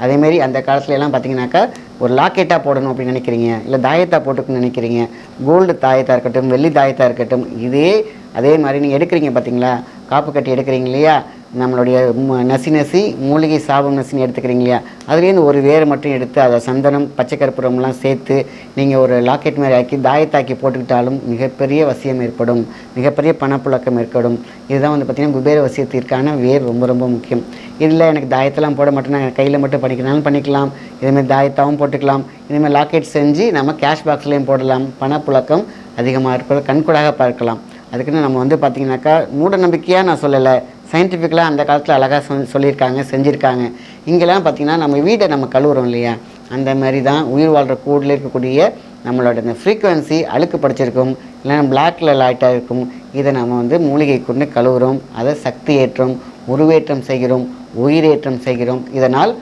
அதேமாரி அந்த காலத்துலலாம் பார்த்திங்கனாக்கா ஒரு லாக்கெட்டாக போடணும் அப்படின்னு நினைக்கிறீங்க, இல்லை தாயத்தாக போட்டுக்கணும்னு நினைக்கிறீங்க, கோல்டு தாயத்தாக இருக்கட்டும், வெள்ளி தாயத்தாக இருக்கட்டும், அதே மாதிரி நீங்கள் எடுக்கிறீங்க பார்த்தீங்களா, காப்பு கட்டி எடுக்கிறீங்க இல்லையா, நம்மளுடைய நசி மூலிகை சாபம் நசின்னு எடுத்துக்கிறீங்க இல்லையா, அதுலேருந்து ஒரு வேறு மட்டும் எடுத்து அதை சந்தனம் பச்சை கற்பூரம்லாம் சேர்த்து நீங்கள் ஒரு லாக்கெட் மாதிரி ஆக்கி தாயத்தாக்கி போட்டுக்கிட்டாலும் மிகப்பெரிய வசியம் ஏற்படும், மிகப்பெரிய பணப்புழக்கம் ஏற்படும். இதுதான் வந்து பார்த்திங்கன்னா குபேர வசியத்திற்கான வேர் ரொம்ப ரொம்ப முக்கியம். இதில் எனக்கு தாயத்தெல்லாம் போட மாட்டேன், நான் கையில் மட்டும் பண்ணிக்கனாலும் பண்ணிக்கலாம், இதேமாதிரி தாயத்தாகவும் போட்டுக்கலாம், இதேமாதிரி லாக்கெட் செஞ்சு நம்ம கேஷ் பாக்ஸ்லேயும் போடலாம், பணப்புழக்கம் அதிகமாக இருப்பதை கண்கூடாக பார்க்கலாம். அதுக்குன்னு நம்ம வந்து பார்த்திங்கனாக்கா மூட நம்பிக்கையாக நான் சொல்லலை, சயின்டிஃபிக்கலாக அந்த காலத்தில் அழகாக சொல்லியிருக்காங்க, செஞ்சுருக்காங்க. இங்கெல்லாம் பார்த்திங்கன்னா நம்ம வீட்டை நம்ம கழுவுறோம் இல்லையா, அந்த மாதிரி தான் உயிர் வாழ்கிற கூடில் இருக்கக்கூடிய நம்மளோட இந்த ஃப்ரீக்குவென்சி அழுக்கு படிச்சிருக்கும், இல்லைன்னா பிளாக்ல லைட்டாக இருக்கும். இதை நம்ம வந்து மூலிகை கொண்டு கழுவுறோம், அதை சக்தி ஏற்றம், உருவேற்றம் செய்கிறோம், உயிரேற்றம் செய்கிறோம். இதனால்